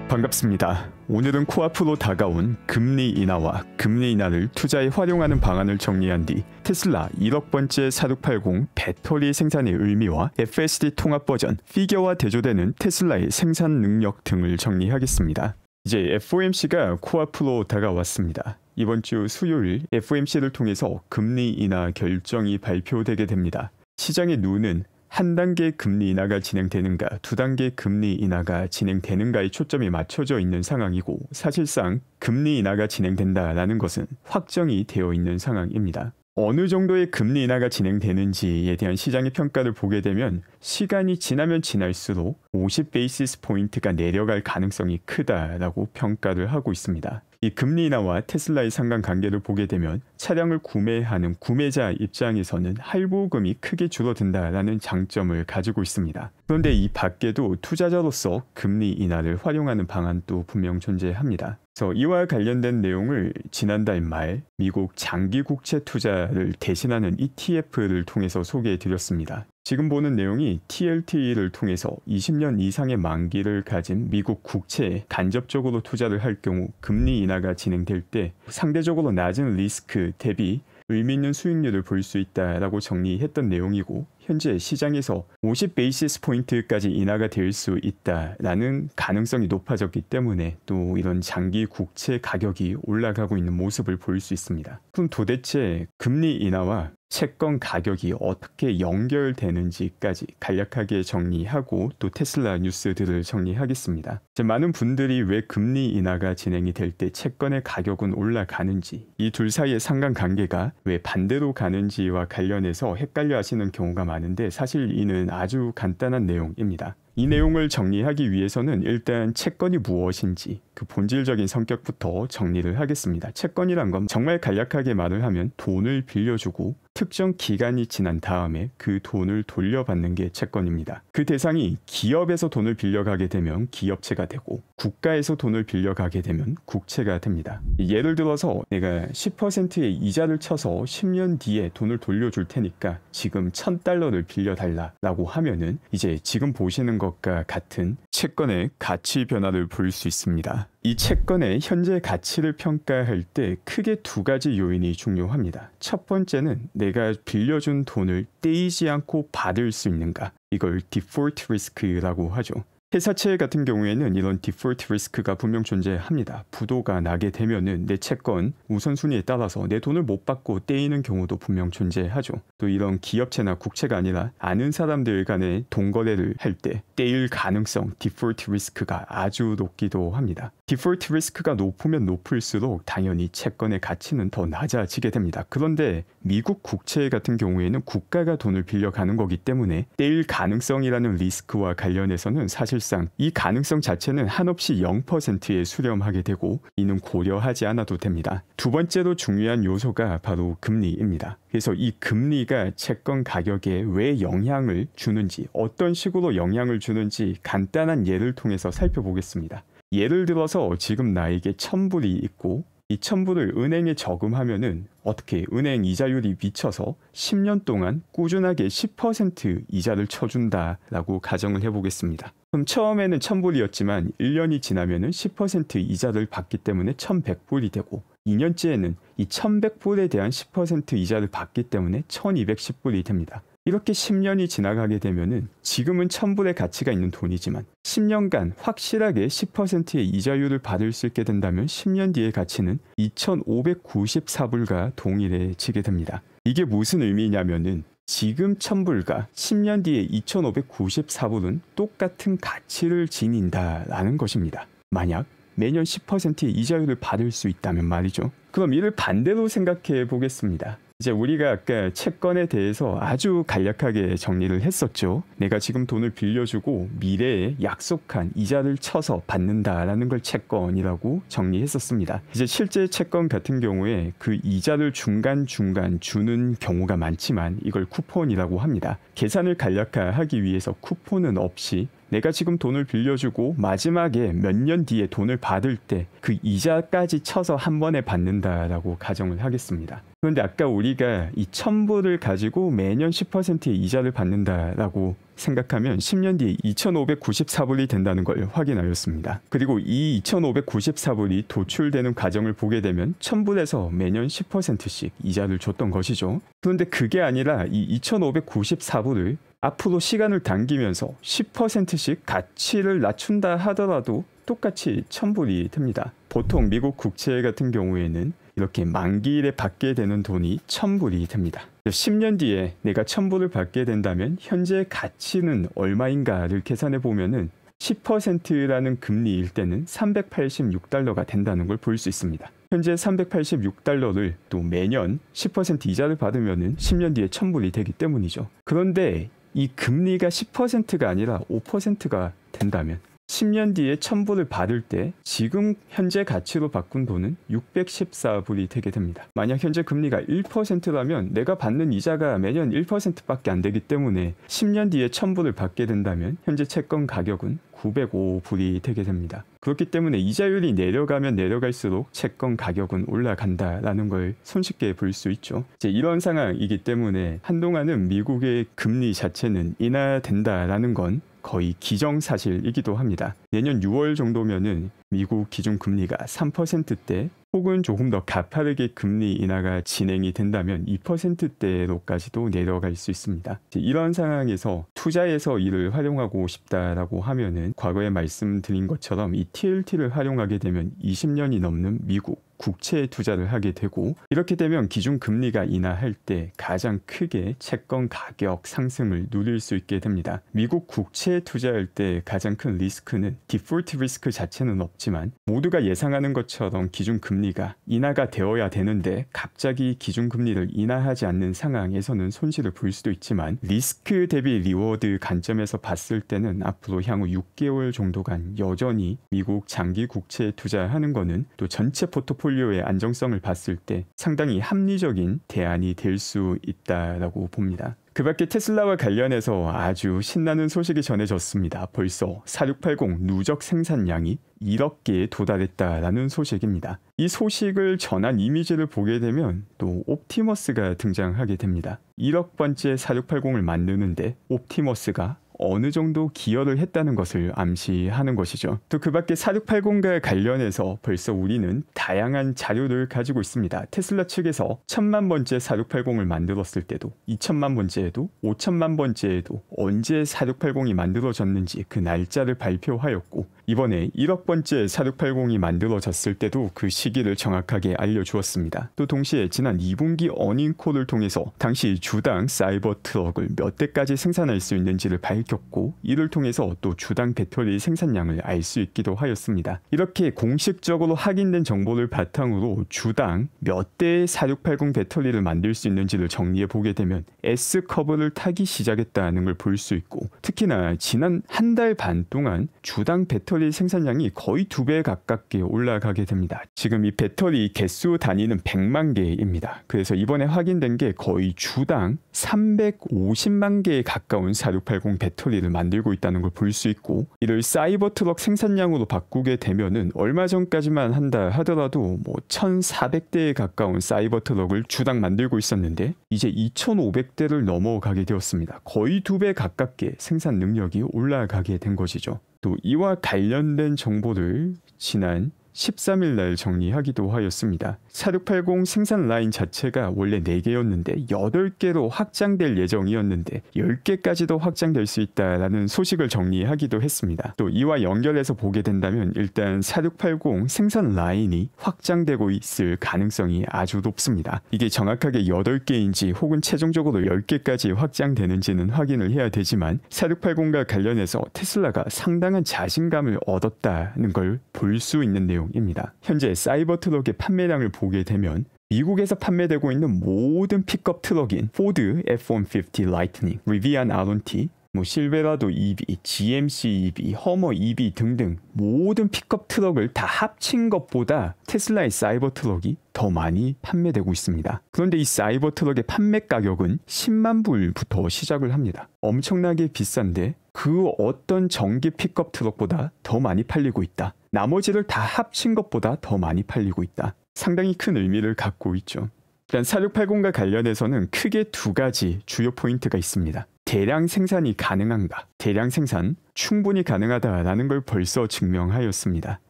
반갑습니다. 오늘은 코앞으로 다가온 금리 인하와 금리 인하를 투자에 활용하는 방안을 정리한 뒤 테슬라 1억 번째 4680 배터리 생산의 의미와 FSD 통합 버전, 피겨와 대조되는 테슬라의 생산 능력 등을 정리하겠습니다. 이제 FOMC가 코앞으로 다가왔습니다. 이번 주 수요일 FOMC를 통해서 금리 인하 결정이 발표되게 됩니다. 시장의 눈은 한 단계 금리 인하가 진행되는가, 두 단계 금리 인하가 진행되는가에 초점이 맞춰져 있는 상황이고, 사실상 금리 인하가 진행된다라는 것은 확정이 되어 있는 상황입니다. 어느 정도의 금리 인하가 진행되는지에 대한 시장의 평가를 보게 되면 시간이 지나면 지날수록 50 베이시스 포인트가 내려갈 가능성이 크다라고 평가를 하고 있습니다. 이 금리 인하와 테슬라의 상관관계를 보게 되면 차량을 구매하는 구매자 입장에서는 할부금이 크게 줄어든다라는 장점을 가지고 있습니다. 그런데 이 밖에도 투자자로서 금리 인하를 활용하는 방안도 분명 존재합니다. 그래서 이와 관련된 내용을 지난달 말 미국 장기 국채 투자를 대신하는 ETF를 통해서 소개해 드렸습니다. 지금 보는 내용이 TLT를 통해서 20년 이상의 만기를 가진 미국 국채에 간접적으로 투자를 할 경우 금리 인하가 진행될 때 상대적으로 낮은 리스크 대비 의미 있는 수익률을 볼 수 있다라고 정리했던 내용이고, 현재 시장에서 50 베이시스 포인트까지 인하가 될 수 있다라는 가능성이 높아졌기 때문에 또 이런 장기 국채 가격이 올라가고 있는 모습을 볼 수 있습니다. 그럼 도대체 금리 인하와 채권 가격이 어떻게 연결되는지까지 간략하게 정리하고 또 테슬라 뉴스들을 정리하겠습니다. 이제 많은 분들이 왜 금리 인하가 진행이 될 때 채권의 가격은 올라가는지, 이 둘 사이의 상관관계가 왜 반대로 가는지와 관련해서 헷갈려 하시는 경우가 많은데, 사실 이는 아주 간단한 내용입니다. 이 내용을 정리하기 위해서는 일단 채권이 무엇인지 그 본질적인 성격부터 정리를 하겠습니다. 채권이란 건 정말 간략하게 말을 하면 돈을 빌려주고 특정 기간이 지난 다음에 그 돈을 돌려받는 게 채권입니다. 그 대상이 기업에서 돈을 빌려가게 되면 기업체가 되고, 국가에서 돈을 빌려가게 되면 국채가 됩니다. 예를 들어서 내가 10%의 이자를 쳐서 10년 뒤에 돈을 돌려줄 테니까 지금 $1000를 빌려달라고 하면은 이제 지금 보시는 것과 같은 채권의 가치 변화를 볼 수 있습니다. 이 채권의 현재 가치를 평가할 때 크게 두 가지 요인이 중요합니다. 첫 번째는 내가 빌려준 돈을 떼이지 않고 받을 수 있는가, 이걸 디폴트 리스크라고 하죠. 회사채 같은 경우에는 이런 디폴트 리스크가 분명 존재합니다. 부도가 나게 되면은 내 채권 우선순위에 따라서 내 돈을 못 받고 떼이는 경우도 분명 존재하죠. 또 이런 기업체나 국채가 아니라 아는 사람들 간의 돈거래를 할 때 떼일 가능성, 디폴트 리스크가 아주 높기도 합니다. 디폴트 리스크가 높으면 높을수록 당연히 채권의 가치는 더 낮아지게 됩니다. 그런데 미국 국채 같은 경우에는 국가가 돈을 빌려가는 거기 때문에 떼일 가능성이라는 리스크와 관련해서는 사실상 이 가능성 자체는 한없이 0%에 수렴하게 되고, 이는 고려하지 않아도 됩니다. 두 번째로 중요한 요소가 바로 금리입니다. 그래서 이 금리가 채권 가격에 왜 영향을 주는지, 어떤 식으로 영향을 주는지 간단한 예를 통해서 살펴보겠습니다. 예를 들어서 지금 나에게 1000불이 있고, 이 1000불을 은행에 저금하면은 어떻게 은행 이자율이 미쳐서 10년 동안 꾸준하게 10% 이자를 쳐준다라고 가정을 해보겠습니다. 그럼 처음에는 1000불이었지만 1년이 지나면은 10% 이자를 받기 때문에 1100불이 되고, 2년째에는 이 1100불에 대한 10% 이자를 받기 때문에 1210불이 됩니다. 이렇게 10년이 지나가게 되면은 지금은 1000불의 가치가 있는 돈이지만 10년간 확실하게 10%의 이자율을 받을 수 있게 된다면 10년 뒤의 가치는 2594불과 동일해지게 됩니다. 이게 무슨 의미냐면은 지금 1000불과 10년 뒤에 2594불은 똑같은 가치를 지닌다라는 것입니다. 만약 매년 10%의 이자율을 받을 수 있다면 말이죠. 그럼 이를 반대로 생각해 보겠습니다. 이제 우리가 아까 채권에 대해서 아주 간략하게 정리를 했었죠. 내가 지금 돈을 빌려주고 미래에 약속한 이자를 쳐서 받는다라는 걸 채권이라고 정리했었습니다. 이제 실제 채권 같은 경우에 그 이자를 중간중간 주는 경우가 많지만 이걸 쿠폰이라고 합니다. 계산을 간략화하기 위해서 쿠폰은 없이 내가 지금 돈을 빌려주고 마지막에 몇 년 뒤에 돈을 받을 때 그 이자까지 쳐서 한 번에 받는다라고 가정을 하겠습니다. 그런데 아까 우리가 이 1000불을 가지고 매년 10%의 이자를 받는다라고 생각하면 10년 뒤에 2594불이 된다는 걸 확인하였습니다. 그리고 이 2594불이 도출되는 과정을 보게 되면 1000불에서 매년 10%씩 이자를 줬던 것이죠. 그런데 그게 아니라 이 2594불을 앞으로 시간을 당기면서 10%씩 가치를 낮춘다 하더라도 똑같이 1000불이 됩니다. 보통 미국 국채 같은 경우에는 이렇게 만기일에 받게 되는 돈이 1000불이 됩니다. 10년 뒤에 내가 1000불을 받게 된다면 현재 가치는 얼마인가를 계산해 보면은 10%라는 금리일 때는 386달러가 된다는 걸 볼 수 있습니다. 현재 386달러를 또 매년 10% 이자를 받으면은 10년 뒤에 1000불이 되기 때문이죠. 그런데 이 금리가 10%가 아니라 5%가 된다면 10년 뒤에 1000불을 받을 때 지금 현재 가치로 바꾼 돈은 614불이 되게 됩니다. 만약 현재 금리가 1%라면 내가 받는 이자가 매년 1%밖에 안 되기 때문에 10년 뒤에 1000불을 받게 된다면 현재 채권 가격은 905불이 되게 됩니다. 그렇기 때문에 이자율이 내려가면 내려갈수록 채권 가격은 올라간다라는 걸 손쉽게 볼 수 있죠. 이제 이런 상황이기 때문에 한동안은 미국의 금리 자체는 인하된다라는 건 거의 기정사실이기도 합니다. 내년 6월 정도면은 미국 기준금리가 3%대 혹은 조금 더 가파르게 금리 인하가 진행이 된다면 2%대로까지도 내려갈 수 있습니다. 이런 상황에서 투자에서 이를 활용하고 싶다라고 하면은 과거에 말씀드린 것처럼 이 TLT를 활용하게 되면 20년이 넘는 미국 국채에 투자를 하게 되고 이렇게 되면 기준금리가 인하할 때 가장 크게 채권 가격 상승을 누릴 수 있게 됩니다. 미국 국채에 투자할 때 가장 큰 리스크는 디폴트 리스크 자체는 없지만 모두가 예상하는 것처럼 기준금리가 인하가 되어야 되는데 갑자기 기준금리를 인하하지 않는 상황에서는 손실을 볼 수도 있지만 리스크 대비 리워드 관점에서 봤을 때는 앞으로 향후 6개월 정도간 여전히 미국 장기 국채에 투자하는 거는 또 전체 포트폴리오의 안정성을 봤을 때 상당히 합리적인 대안이 될 수 있다라고 봅니다. 그 밖에 테슬라와 관련해서 아주 신나는 소식이 전해졌습니다. 벌써 4680 누적 생산량이 1억 개에 도달했다라는 소식입니다. 이 소식을 전한 이미지를 보게 되면 또 옵티머스가 등장하게 됩니다. 1억 번째 4680을 만드는데 옵티머스가 어느 정도 기여를 했다는 것을 암시하는 것이죠. 또 그 밖에 4680과 관련해서 벌써 우리는 다양한 자료를 가지고 있습니다. 테슬라 측에서 1000만 번째 4680을 만들었을 때도 2000만 번째에도 5000만 번째에도 언제 4680이 만들어졌는지 그 날짜를 발표하였고 이번에 1억 번째 4680이 만들어졌을 때도 그 시기를 정확하게 알려주었습니다. 또 동시에 지난 2분기 어닝콜을 통해서 당시 주당 사이버 트럭을 몇 대까지 생산할 수 있는지를 밝혔고 이를 통해서 또 주당 배터리 생산량을 알 수 있기도 하였습니다. 이렇게 공식적으로 확인된 정보를 바탕으로 주당 몇 대의 4680 배터리를 만들 수 있는지를 정리해 보게 되면 S커브를 타기 시작했다는 걸 볼 수 있고 특히나 지난 한 달 반 동안 주당 배터리 생산량이 거의 2배 가깝게 올라가게 됩니다. 지금 이 배터리 개수 단위는 100만 개입니다. 그래서 이번에 확인된 게 거의 주당 350만 개에 가까운 4680 배터리를 만들고 있다는 걸 볼 수 있고 이를 사이버 트럭 생산량으로 바꾸게 되면은 얼마 전까지만 한다 하더라도 1400대에 가까운 사이버 트럭을 주당 만들고 있었는데 이제 2500대를 넘어가게 되었습니다. 거의 2배 가깝게 생산 능력이 올라가게 된 것이죠. 또 이와 관련된 정보를 지난 13일 날 정리하기도 하였습니다. 4680 생산 라인 자체가 원래 4개였는데 8개로 확장될 예정이었는데 10개까지도 확장될 수 있다라는 소식을 정리하기도 했습니다. 또 이와 연결해서 보게 된다면 일단 4680 생산 라인이 확장되고 있을 가능성이 아주 높습니다. 이게 정확하게 8개인지 혹은 최종적으로 10개까지 확장되는지는 확인을 해야 되지만 4680과 관련해서 테슬라가 상당한 자신감을 얻었다는 걸 볼 수 있는 내용입니다. 현재 사이버 트럭의 판매량을 보게 되면 미국에서 판매되고 있는 모든 픽업 트럭인 포드 F-150 라이트닝, 리비안 R1T, 실베라도 EV, GMC EV, 허머 EV 등등 모든 픽업 트럭을 다 합친 것보다 테슬라의 사이버 트럭이 더 많이 판매되고 있습니다. 그런데 이 사이버 트럭의 판매 가격은 10만 불부터 시작을 합니다. 엄청나게 비싼데 그 어떤 전기 픽업 트럭보다 더 많이 팔리고 있다. 나머지를 다 합친 것보다 더 많이 팔리고 있다. 상당히 큰 의미를 갖고 있죠. 일단 4680과 관련해서는 크게 두 가지 주요 포인트가 있습니다. 대량 생산이 가능한가? 대량 생산 충분히 가능하다라는 걸 벌써 증명하였습니다.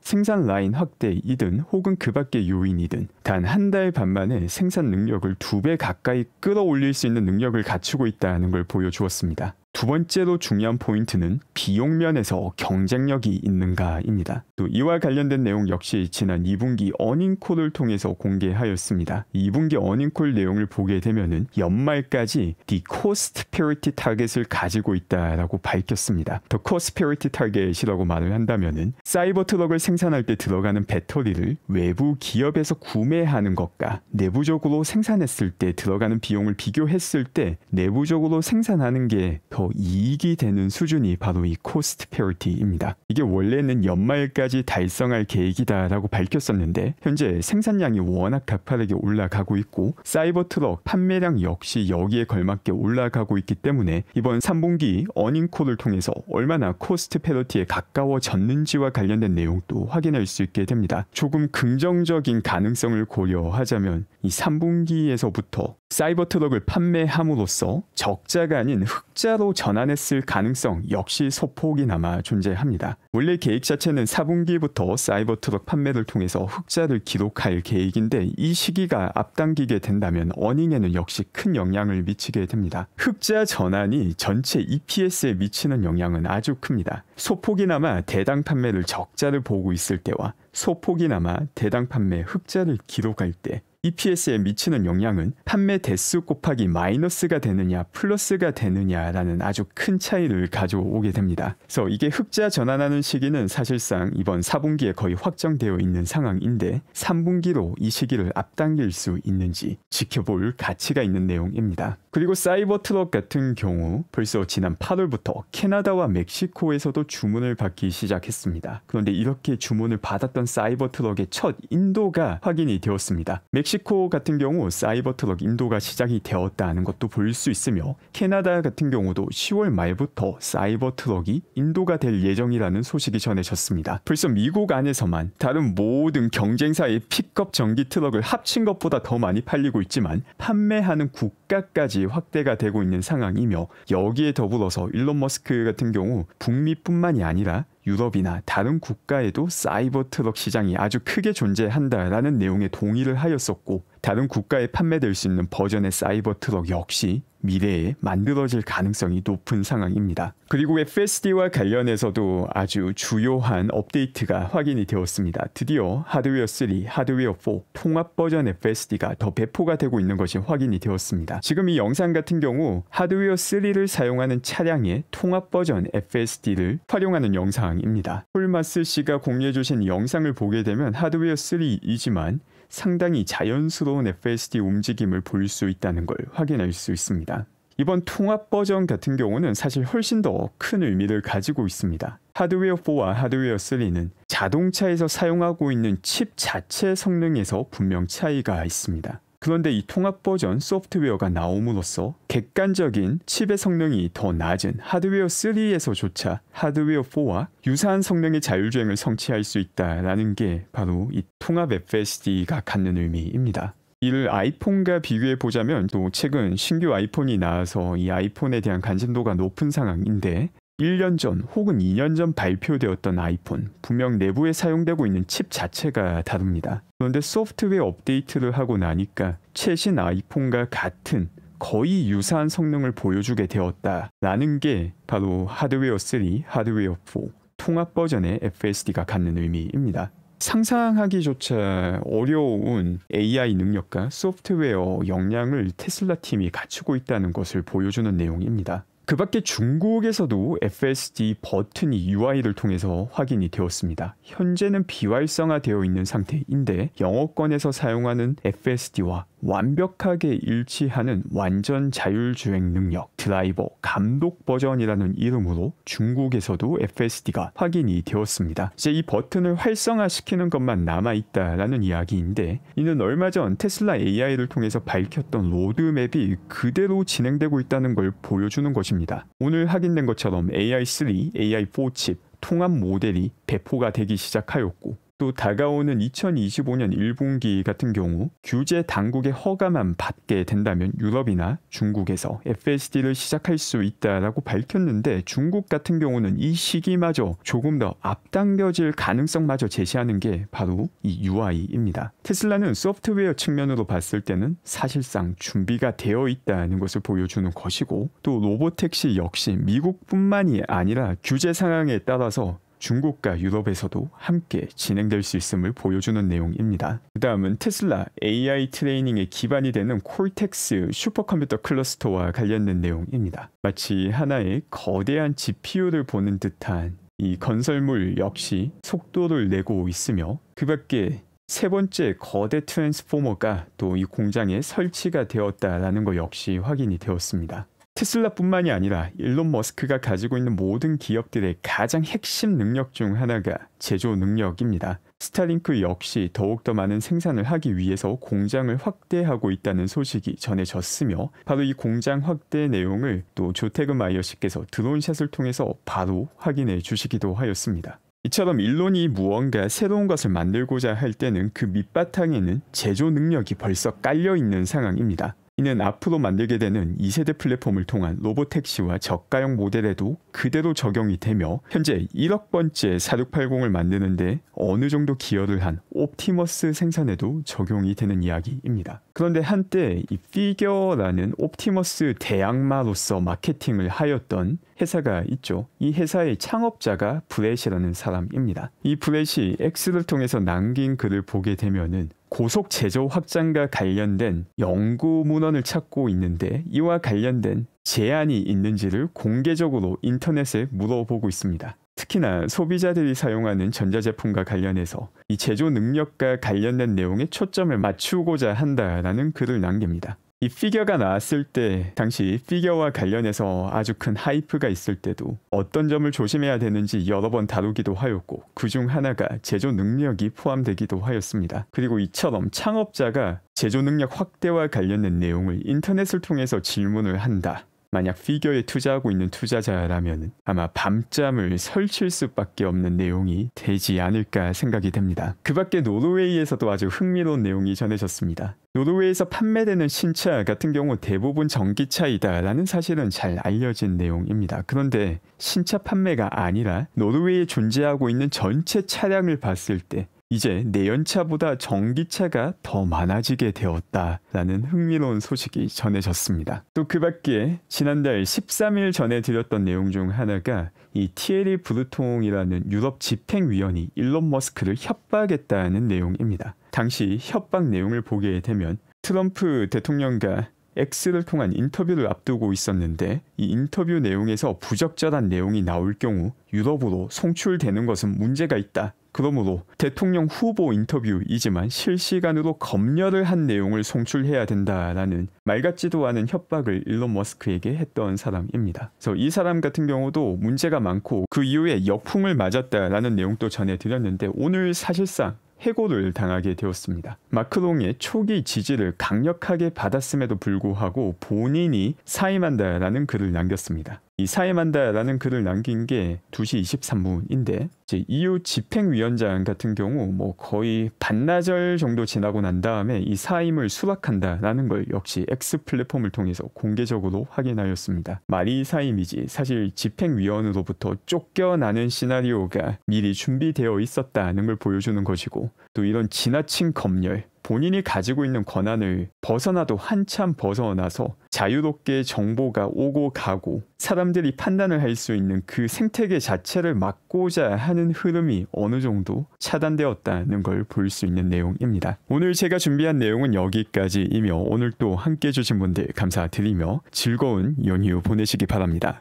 생산 라인 확대이든 혹은 그 밖의 요인이든 단 한 달 반 만에 생산 능력을 2배 가까이 끌어올릴 수 있는 능력을 갖추고 있다는 걸 보여주었습니다. 두 번째로 중요한 포인트는 비용 면에서 경쟁력이 있는가입니다. 또 이와 관련된 내용 역시 지난 2분기 어닝콜을 통해서 공개하였습니다. 2분기 어닝콜 내용을 보게 되면은 연말까지 The Cost Parity 타겟을 가지고 있다라고 밝혔습니다. The Cost Parity 타겟이라고 말을 한다면은 사이버 트럭을 생산할 때 들어가는 배터리를 외부 기업에서 구매하는 것과 내부적으로 생산했을 때 들어가는 비용을 비교했을 때 내부적으로 생산하는 게 더 이익이 되는 수준이 바로 이 코스트 페어리티입니다. 이게 원래는 연말까지 달성할 계획이다라고 밝혔었는데 현재 생산량이 워낙 가파르게 올라가고 있고 사이버 트럭 판매량 역시 여기에 걸맞게 올라가고 있기 때문에 이번 3분기 어닝콜을 통해서 얼마나 코스트 페어리티에 가까워졌는지와 관련된 내용도 확인할 수 있게 됩니다. 조금 긍정적인 가능성을 고려하자면 이 3분기에서부터 사이버 트럭을 판매함으로써 적자가 아닌 흑자로 전환했을 가능성 역시 소폭이나마 존재합니다. 원래 계획 자체는 4분기부터 사이버 트럭 판매를 통해서 흑자를 기록할 계획인데 이 시기가 앞당기게 된다면 어닝에는 역시 큰 영향을 미치게 됩니다. 흑자 전환이 전체 EPS에 미치는 영향은 아주 큽니다. 소폭이나마 대당 판매를 적자를 보고 있을 때와 소폭이나마 대당 판매 흑자를 기록할 때 EPS에 미치는 영향은 판매 대수 곱하기 마이너스가 되느냐 플러스가 되느냐라는 아주 큰 차이를 가져오게 됩니다. 그래서 이게 흑자 전환하는 시기는 사실상 이번 4분기에 거의 확정되어 있는 상황인데 3분기로 이 시기를 앞당길 수 있는지 지켜볼 가치가 있는 내용입니다. 그리고 사이버 트럭 같은 경우 벌써 지난 8월부터 캐나다와 멕시코에서도 주문을 받기 시작했습니다. 그런데 이렇게 주문을 받았던 사이버 트럭의 첫 인도가 확인이 되었습니다. 멕시코 같은 경우 사이버 트럭 인도가 시작이 되었다는 것도 볼 수 있으며 캐나다 같은 경우도 10월 말부터 사이버 트럭이 인도가 될 예정이라는 소식이 전해졌습니다. 벌써 미국 안에서만 다른 모든 경쟁사의 픽업 전기 트럭을 합친 것보다 더 많이 팔리고 있지만 판매하는 국가까지 확대가 되고 있는 상황이며 여기에 더불어서 일론 머스크 같은 경우 북미뿐만이 아니라 유럽이나 다른 국가에도 사이버 트럭 시장이 아주 크게 존재한다라는 내용에 동의를 하였었고 다른 국가에 판매될 수 있는 버전의 사이버 트럭 역시 미래에 만들어질 가능성이 높은 상황입니다. 그리고 FSD와 관련해서도 아주 주요한 업데이트가 확인이 되었습니다. 드디어 하드웨어 3, 하드웨어 4 통합 버전 FSD가 더 배포가 되고 있는 것이 확인이 되었습니다. 지금 이 영상 같은 경우 하드웨어 3를 사용하는 차량의 통합 버전 FSD를 활용하는 영상입니다. 폴마스 씨가 공유해주신 영상을 보게 되면 하드웨어 3이지만 상당히 자연스러운 FSD 움직임을 볼 수 있다는 걸 확인할 수 있습니다. 이번 통합 버전 같은 경우는 사실 훨씬 더 큰 의미를 가지고 있습니다. 하드웨어 4와 하드웨어 3는 자동차에서 사용하고 있는 칩 자체 성능에서 분명 차이가 있습니다. 그런데 이 통합 버전 소프트웨어가 나옴으로써 객관적인 칩의 성능이 더 낮은 하드웨어 3에서조차 하드웨어 4와 유사한 성능의 자율주행을 성취할 수 있다는 게 바로 이 통합 FSD가 갖는 의미입니다. 이를 아이폰과 비교해 보자면 또 최근 신규 아이폰이 나와서 이 아이폰에 대한 관심도가 높은 상황인데 1년 전 혹은 2년 전 발표되었던 아이폰 분명 내부에 사용되고 있는 칩 자체가 다릅니다. 그런데 소프트웨어 업데이트를 하고 나니까 최신 아이폰과 같은 거의 유사한 성능을 보여주게 되었다라는 게 바로 하드웨어 3, 하드웨어 4 통합 버전의 FSD가 갖는 의미입니다. 상상하기조차 어려운 AI 능력과 소프트웨어 역량을 테슬라 팀이 갖추고 있다는 것을 보여주는 내용입니다. 그 밖에 중국에서도 FSD 버튼이 UI를 통해서 확인이 되었습니다. 현재는 비활성화되어 있는 상태인데 영어권에서 사용하는 FSD와 완벽하게 일치하는 완전 자율주행 능력 드라이버 감독 버전이라는 이름으로 중국에서도 FSD가 확인이 되었습니다. 이제 이 버튼을 활성화시키는 것만 남아있다라는 이야기인데, 이는 얼마 전 테슬라 AI를 통해서 밝혔던 로드맵이 그대로 진행되고 있다는 걸 보여주는 것입니다. 오늘 확인된 것처럼 AI3, AI4 칩 통합 모델이 배포가 되기 시작하였고, 또 다가오는 2025년 1분기 같은 경우 규제 당국의 허가만 받게 된다면 유럽이나 중국에서 FSD를 시작할 수 있다라고 밝혔는데, 중국 같은 경우는 이 시기마저 조금 더 앞당겨질 가능성마저 제시하는 게 바로 이 UI입니다. 테슬라는 소프트웨어 측면으로 봤을 때는 사실상 준비가 되어 있다는 것을 보여주는 것이고, 또 로보택시 역시 미국뿐만이 아니라 규제 상황에 따라서 중국과 유럽에서도 함께 진행될 수 있음을 보여주는 내용입니다. 그 다음은 테슬라 AI 트레이닝의 기반이 되는 콜텍스 슈퍼컴퓨터 클러스터와 관련된 내용입니다. 마치 하나의 거대한 GPU를 보는 듯한 이 건설물 역시 속도를 내고 있으며, 그 밖에 세 번째 거대 트랜스포머가 또 이 공장에 설치가 되었다라는 것 역시 확인이 되었습니다. 테슬라뿐만이 아니라 일론 머스크가 가지고 있는 모든 기업들의 가장 핵심 능력 중 하나가 제조 능력입니다. 스타링크 역시 더욱더 많은 생산을 하기 위해서 공장을 확대하고 있다는 소식이 전해졌으며, 바로 이 공장 확대 내용을 또 조태그 마이어 씨께서 드론샷을 통해서 바로 확인해 주시기도 하였습니다. 이처럼 일론이 무언가 새로운 것을 만들고자 할 때는 그 밑바탕에는 제조 능력이 벌써 깔려있는 상황입니다. 이는 앞으로 만들게 되는 2세대 플랫폼을 통한 로보택시와 저가형 모델에도 그대로 적용이 되며, 현재 1억 번째 4680을 만드는데 어느 정도 기여를 한 옵티머스 생산에도 적용이 되는 이야기입니다. 그런데 한때 이 피겨라는 옵티머스 대항마로서 마케팅을 하였던 회사가 있죠. 이 회사의 창업자가 브렛이라는 사람입니다. 이 브렛이 X를 통해서 남긴 글을 보게 되면은 고속 제조 확장과 관련된 연구 문헌을 찾고 있는데, 이와 관련된 제안이 있는지를 공개적으로 인터넷에 물어보고 있습니다. 특히나 소비자들이 사용하는 전자제품과 관련해서 이 제조 능력과 관련된 내용에 초점을 맞추고자 한다라는 글을 남깁니다. 이 피겨가 나왔을 때 당시 피겨와 관련해서 아주 큰 하이프가 있을 때도 어떤 점을 조심해야 되는지 여러 번 다루기도 하였고, 그중 하나가 제조 능력이 포함되기도 하였습니다. 그리고 이처럼 창업자가 제조 능력 확대와 관련된 내용을 인터넷을 통해서 질문을 한다. 만약 피겨에 투자하고 있는 투자자라면 아마 밤잠을 설칠 수밖에 없는 내용이 되지 않을까 생각이 됩니다. 그 밖에 노르웨이에서도 아주 흥미로운 내용이 전해졌습니다. 노르웨이에서 판매되는 신차 같은 경우 대부분 전기차이다 라는 사실은 잘 알려진 내용입니다. 그런데 신차 판매가 아니라 노르웨이에 존재하고 있는 전체 차량을 봤을 때 이제 내연차보다 전기차가 더 많아지게 되었다라는 흥미로운 소식이 전해졌습니다. 또 그 밖에 지난달 13일 전해드렸던 내용 중 하나가 이 티에리 브루통이라는 유럽 집행위원이 일론 머스크를 협박했다는 내용입니다. 당시 협박 내용을 보게 되면 트럼프 대통령과 X를 통한 인터뷰를 앞두고 있었는데, 이 인터뷰 내용에서 부적절한 내용이 나올 경우 유럽으로 송출되는 것은 문제가 있다. 그러므로 대통령 후보 인터뷰이지만 실시간으로 검열을 한 내용을 송출해야 된다라는 말 같지도 않은 협박을 일론 머스크에게 했던 사람입니다. 그래서 이 사람 같은 경우도 문제가 많고 그 이후에 역풍을 맞았다라는 내용도 전해드렸는데, 오늘 사실상 해고를 당하게 되었습니다. 마크롱의 초기 지지를 강력하게 받았음에도 불구하고 본인이 사임한다라는 글을 남겼습니다. 이 사임한다라는 글을 남긴 게 2시 23분인데 이제 EU 집행위원장 같은 경우 뭐 거의 반나절 정도 지나고 난 다음에 이 사임을 수락한다라는 걸 역시 X 플랫폼을 통해서 공개적으로 확인하였습니다. 말이 사임이지 사실 집행위원으로부터 쫓겨나는 시나리오가 미리 준비되어 있었다는 걸 보여주는 것이고, 또 이런 지나친 검열, 본인이 가지고 있는 권한을 벗어나도 한참 벗어나서 자유롭게 정보가 오고 가고 사람들이 판단을 할 수 있는 그 생태계 자체를 막고자 하는 흐름이 어느 정도 차단되었다는 걸 볼 수 있는 내용입니다. 오늘 제가 준비한 내용은 여기까지이며, 오늘 또 함께 해주신 분들 감사드리며 즐거운 연휴 보내시기 바랍니다.